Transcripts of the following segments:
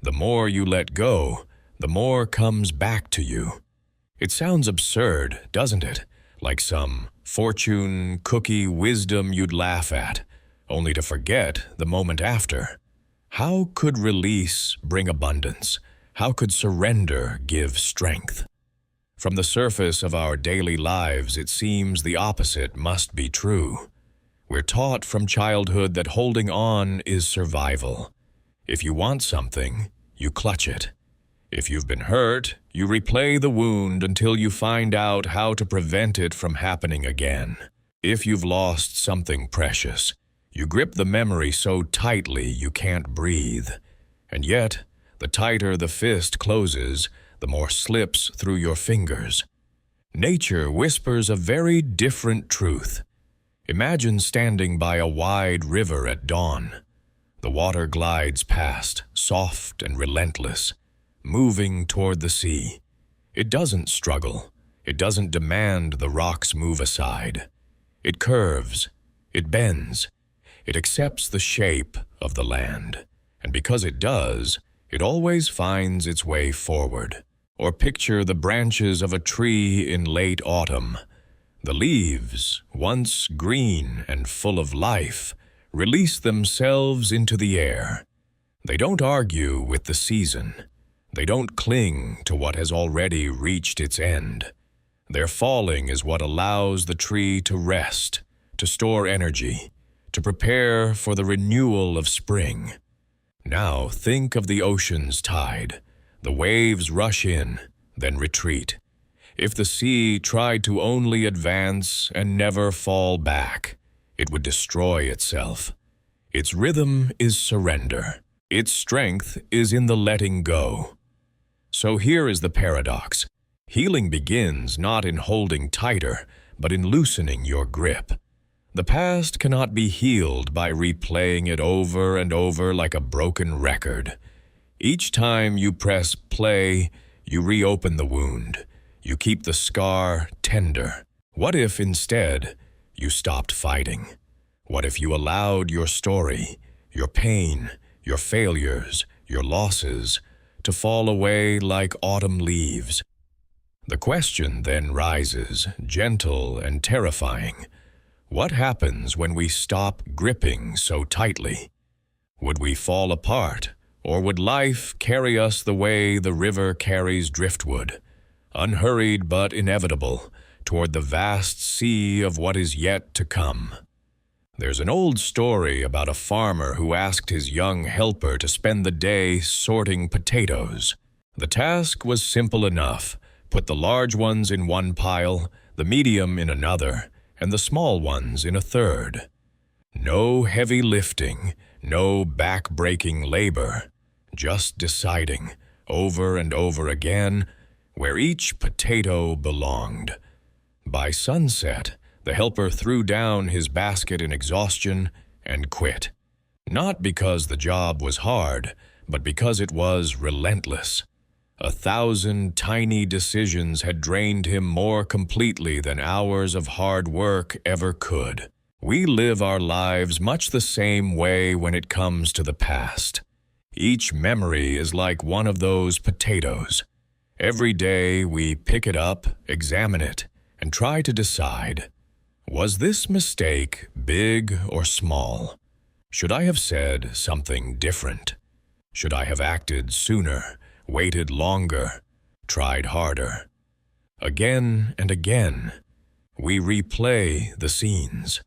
The more you let go, the more comes back to you. It sounds absurd, doesn't it? Like some fortune cookie wisdom you'd laugh at, only to forget the moment after. How could release bring abundance? How could surrender give strength? From the surface of our daily lives, it seems the opposite must be true. We're taught from childhood that holding on is survival. If you want something, you clutch it. If you've been hurt, you replay the wound until you find out how to prevent it from happening again. If you've lost something precious, you grip the memory so tightly you can't breathe. And yet, the tighter the fist closes, the more slips through your fingers. Nature whispers a very different truth. Imagine standing by a wide river at dawn. The water glides past, soft and relentless, moving toward the sea. It doesn't struggle. It doesn't demand the rocks move aside. It curves. It bends. It accepts the shape of the land. And because it does, it always finds its way forward. Or picture the branches of a tree in late autumn. The leaves, once green and full of life, release themselves into the air. They don't argue with the season. They don't cling to what has already reached its end. Their falling is what allows the tree to rest, to store energy, to prepare for the renewal of spring. Now think of the ocean's tide. The waves rush in, then retreat. If the sea tried to only advance and never fall back, it would destroy itself. Its rhythm is surrender. Its strength is in the letting go. So here is the paradox. Healing begins not in holding tighter, but in loosening your grip. The past cannot be healed by replaying it over and over like a broken record. Each time you press play, you reopen the wound. You keep the scar tender. What if instead you stopped fighting? What if you allowed your story, your pain, your failures, your losses to fall away like autumn leaves? The question then rises, gentle and terrifying. What happens when we stop gripping so tightly? Would we fall apart, or would life carry us the way the river carries driftwood, unhurried but inevitable, toward the vast sea of what is yet to come? There's an old story about a farmer who asked his young helper to spend the day sorting potatoes. The task was simple enough. Put the large ones in one pile, the medium in another, and the small ones in a third. No heavy lifting, no back-breaking labor, just deciding, over and over again, where each potato belonged. By sunset, the helper threw down his basket in exhaustion and quit. Not because the job was hard, but because it was relentless. 1,000 tiny decisions had drained him more completely than hours of hard work ever could. We live our lives much the same way when it comes to the past. Each memory is like one of those potatoes. Every day we pick it up, examine it, and try to decide, was this mistake big or small? Should I have said something different? Should I have acted sooner, waited longer, tried harder? Again and again, we replay the scenes,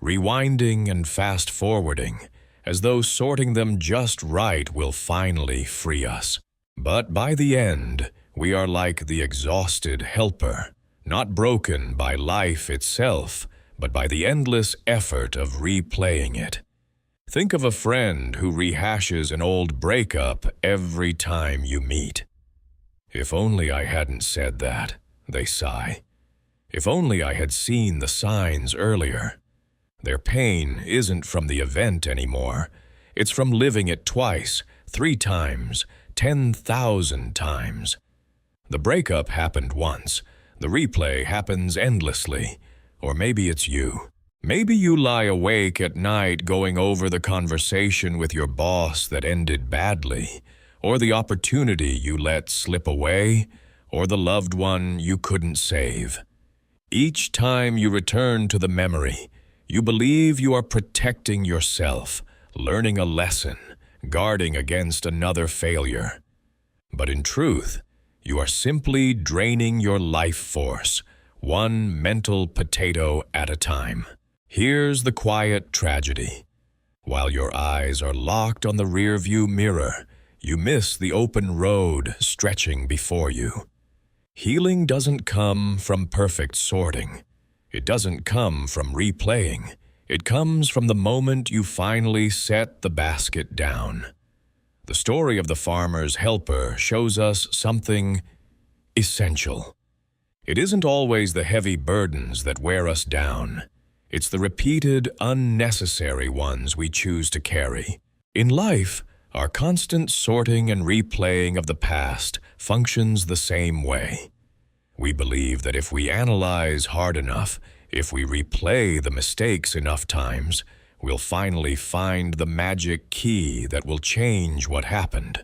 rewinding and fast-forwarding, as though sorting them just right will finally free us. But by the end, we are like the exhausted helper, not broken by life itself, but by the endless effort of replaying it. Think of a friend who rehashes an old breakup every time you meet. If only I hadn't said that, they sigh. If only I had seen the signs earlier. Their pain isn't from the event anymore. It's from living it twice, 3 times, 10,000 times. The breakup happened once. The replay happens endlessly. Or maybe it's you. Maybe you lie awake at night going over the conversation with your boss that ended badly, or the opportunity you let slip away, or the loved one you couldn't save. Each time you return to the memory, you believe you are protecting yourself, learning a lesson, guarding against another failure. But in truth, you are simply draining your life force, one mental potato at a time. Here's the quiet tragedy. While your eyes are locked on the rearview mirror, you miss the open road stretching before you. Healing doesn't come from perfect sorting. It doesn't come from replaying. It comes from the moment you finally set the basket down. The story of the farmer's helper shows us something essential. It isn't always the heavy burdens that wear us down. It's the repeated, unnecessary ones we choose to carry. In life, our constant sorting and replaying of the past functions the same way. We believe that if we analyze hard enough, if we replay the mistakes enough times, we'll finally find the magic key that will change what happened.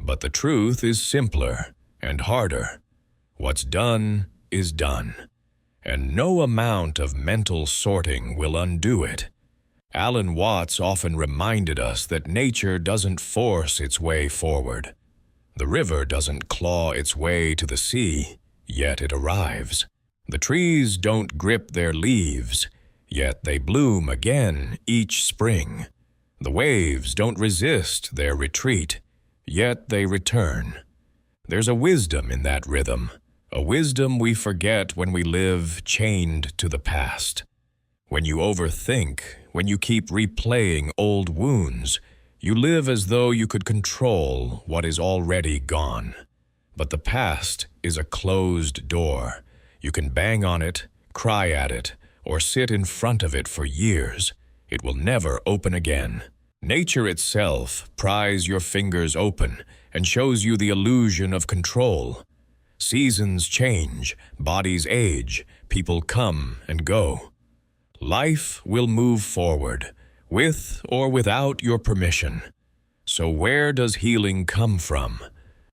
But the truth is simpler and harder. What's done is done, and no amount of mental sorting will undo it. Alan Watts often reminded us that nature doesn't force its way forward. The river doesn't claw its way to the sea, yet it arrives. The trees don't grip their leaves, yet they bloom again each spring. The waves don't resist their retreat, yet they return. There's a wisdom in that rhythm, a wisdom we forget when we live chained to the past. When you overthink, when you keep replaying old wounds, you live as though you could control what is already gone. But the past is a closed door. You can bang on it, cry at it, or sit in front of it for years. It will never open again. Nature itself pries your fingers open and shows you the illusion of control. Seasons change, bodies age, people come and go. Life will move forward, with or without your permission. So where does healing come from?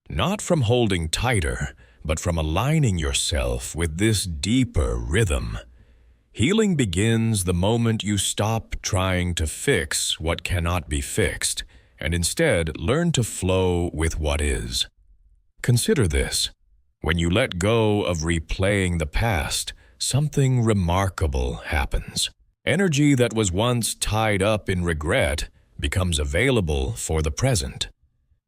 Not from holding tighter, but from aligning yourself with this deeper rhythm. Healing begins the moment you stop trying to fix what cannot be fixed, and instead learn to flow with what is. Consider this. When you let go of replaying the past, something remarkable happens. Energy that was once tied up in regret becomes available for the present.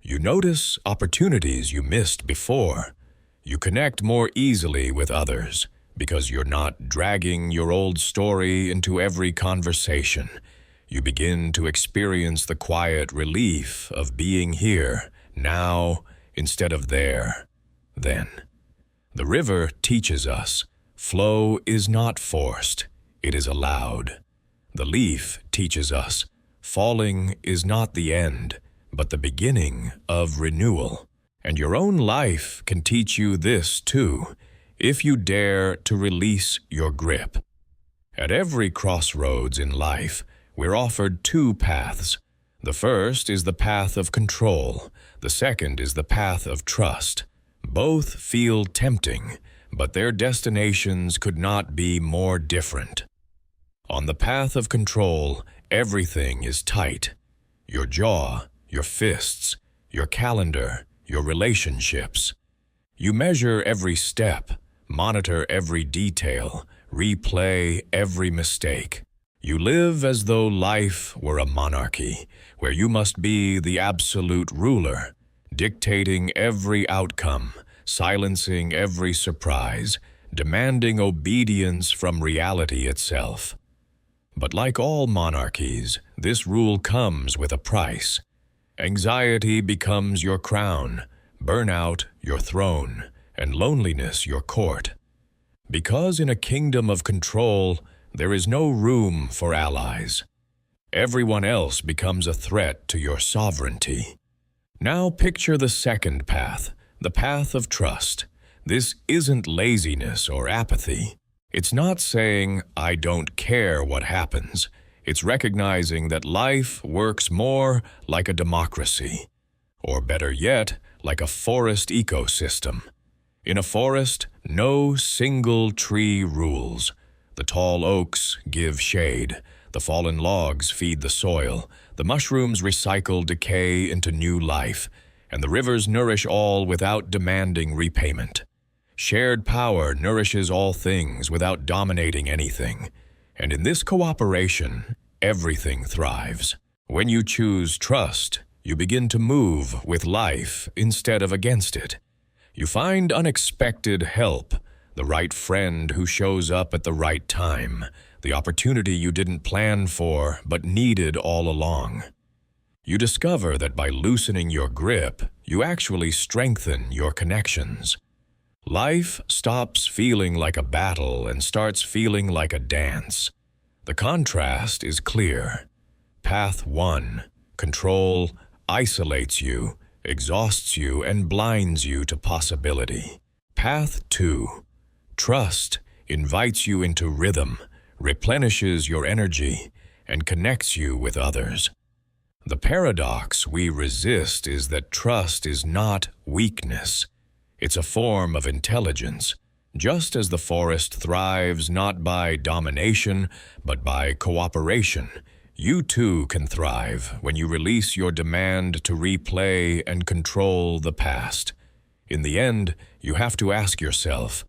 You notice opportunities you missed before. You connect more easily with others because you're not dragging your old story into every conversation. You begin to experience the quiet relief of being here, now, instead of there, then. The river teaches us, flow is not forced, it is allowed. The leaf teaches us, falling is not the end, but the beginning of renewal. And your own life can teach you this too, if you dare to release your grip. At every crossroads in life, we're offered two paths. The first is the path of control. The second is the path of trust. Both feel tempting, but their destinations could not be more different. On the path of control, everything is tight. Your jaw, your fists, your calendar, your relationships. You measure every step, monitor every detail, replay every mistake. You live as though life were a monarchy, where you must be the absolute ruler, dictating every outcome, silencing every surprise, demanding obedience from reality itself. But like all monarchies, this rule comes with a price. Anxiety becomes your crown, burnout your throne, and loneliness your court. Because in a kingdom of control, there is no room for allies. Everyone else becomes a threat to your sovereignty. Now picture the second path, the path of trust. This isn't laziness or apathy. It's not saying, I don't care what happens. It's recognizing that life works more like a democracy. Or better yet, like a forest ecosystem. In a forest, no single tree rules. The tall oaks give shade, the fallen logs feed the soil, the mushrooms recycle decay into new life, and the rivers nourish all without demanding repayment. Shared power nourishes all things without dominating anything, and in this cooperation, everything thrives. When you choose trust, you begin to move with life instead of against it. You find unexpected help, the right friend who shows up at the right time, the opportunity you didn't plan for but needed all along. You discover that by loosening your grip, you actually strengthen your connections. Life stops feeling like a battle and starts feeling like a dance. The contrast is clear. Path 1, control, isolates you, exhausts you, and blinds you to possibility. Path 2, trust, invites you into rhythm, replenishes your energy, and connects you with others. The paradox we resist is that trust is not weakness. It's a form of intelligence, just as the forest thrives not by domination, but by cooperation. You too can thrive when you release your demand to replay and control the past. In the end, you have to ask yourself,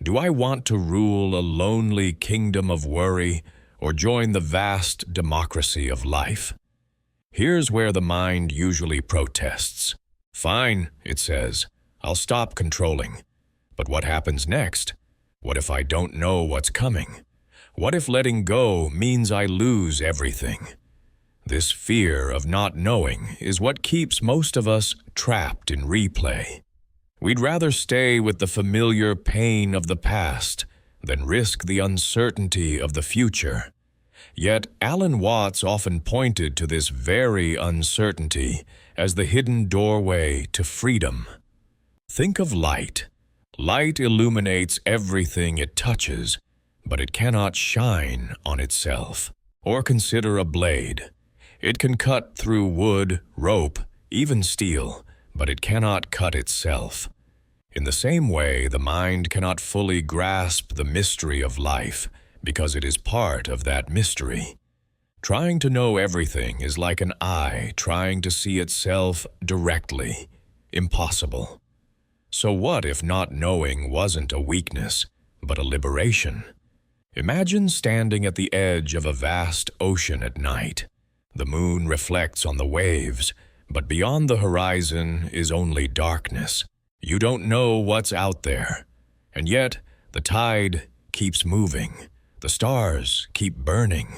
do I want to rule a lonely kingdom of worry or join the vast democracy of life? Here's where the mind usually protests. Fine, it says, I'll stop controlling. But what happens next? What if I don't know what's coming? What if letting go means I lose everything? This fear of not knowing is what keeps most of us trapped in replay. We'd rather stay with the familiar pain of the past than risk the uncertainty of the future. Yet Alan Watts often pointed to this very uncertainty as the hidden doorway to freedom. Think of light. Light illuminates everything it touches, but it cannot shine on itself. Or consider a blade. It can cut through wood, rope, even steel, but it cannot cut itself. In the same way, the mind cannot fully grasp the mystery of life because it is part of that mystery. Trying to know everything is like an eye trying to see itself directly. Impossible. So what if not knowing wasn't a weakness, but a liberation? Imagine standing at the edge of a vast ocean at night. The moon reflects on the waves, but beyond the horizon is only darkness. You don't know what's out there, and yet the tide keeps moving. The stars keep burning.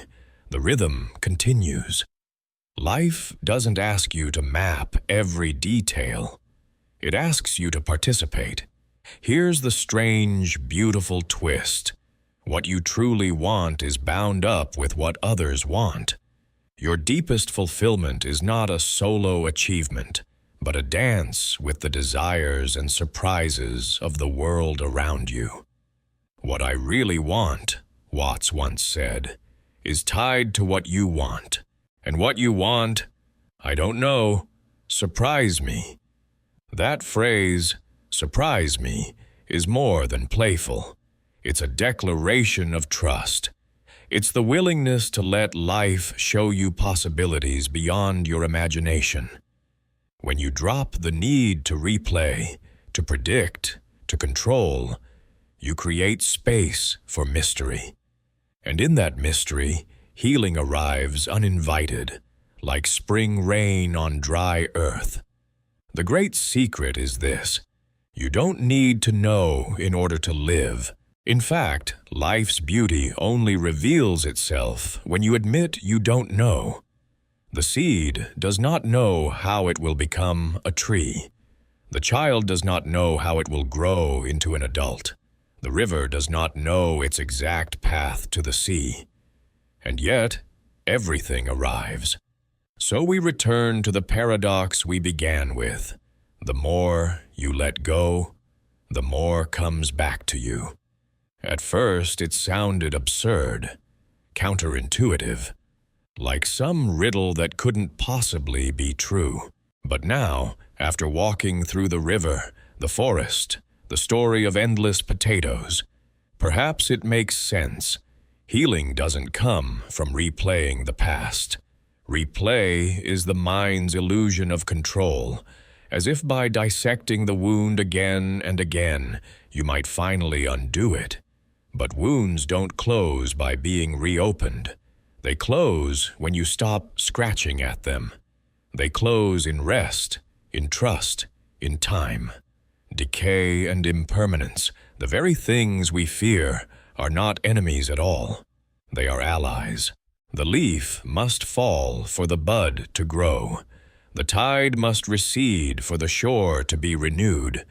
The rhythm continues. Life doesn't ask you to map every detail. It asks you to participate. Here's the strange, beautiful twist. What you truly want is bound up with what others want. Your deepest fulfillment is not a solo achievement, but a dance with the desires and surprises of the world around you. What I really want, Watts once said, is tied to what you want. And what you want, I don't know, surprise me. That phrase, surprise me, is more than playful. It's a declaration of trust. It's the willingness to let life show you possibilities beyond your imagination. When you drop the need to replay, to predict, to control, you create space for mystery. And in that mystery, healing arrives uninvited, like spring rain on dry earth. The great secret is this: you don't need to know in order to live. In fact, life's beauty only reveals itself when you admit you don't know. The seed does not know how it will become a tree. The child does not know how it will grow into an adult. The river does not know its exact path to the sea. And yet, everything arrives. So we return to the paradox we began with. The more you let go, the more comes back to you. At first, it sounded absurd, counterintuitive, like some riddle that couldn't possibly be true. But now, after walking through the river, the forest, the story of endless potatoes, perhaps it makes sense. Healing doesn't come from replaying the past. Replay is the mind's illusion of control, as if by dissecting the wound again and again, you might finally undo it. But wounds don't close by being reopened. They close when you stop scratching at them. They close in rest, in trust, in time. Decay and impermanence, the very things we fear, are not enemies at all. They are allies. The leaf must fall for the bud to grow. The tide must recede for the shore to be renewed.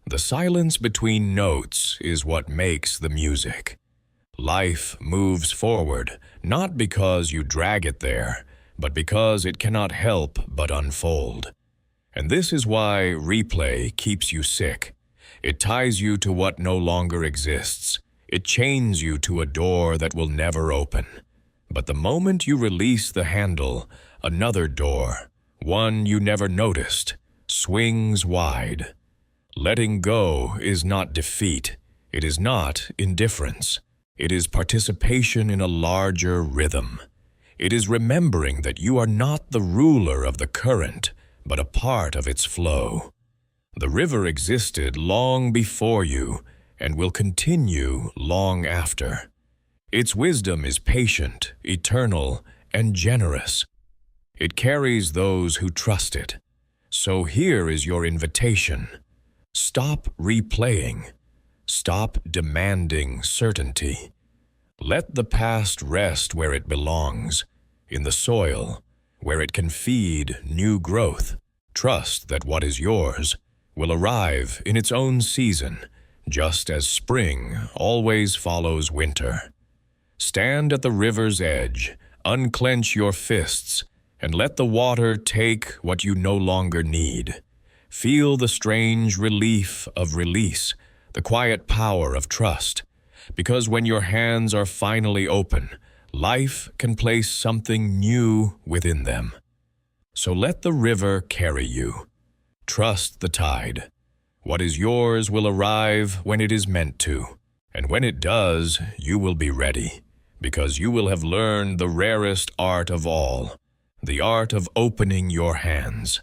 The silence between notes is what makes the music. Life moves forward, not because you drag it there, but because it cannot help but unfold. And this is why replay keeps you sick. It ties you to what no longer exists. It chains you to a door that will never open. But the moment you release the handle, another door, one you never noticed, swings wide. Letting go is not defeat. It is not indifference. It is participation in a larger rhythm. It is remembering that you are not the ruler of the current, but a part of its flow. The river existed long before you and will continue long after. Its wisdom is patient, eternal, and generous. It carries those who trust it. So here is your invitation. Stop replaying. Stop demanding certainty. Let the past rest where it belongs, in the soil, where it can feed new growth. Trust that what is yours will arrive in its own season, just as spring always follows winter. Stand at the river's edge, unclench your fists, and let the water take what you no longer need. Feel the strange relief of release, the quiet power of trust, because when your hands are finally open, life can place something new within them. So let the river carry you. Trust the tide. What is yours will arrive when it is meant to, and when it does, you will be ready, because you will have learned the rarest art of all, the art of opening your hands.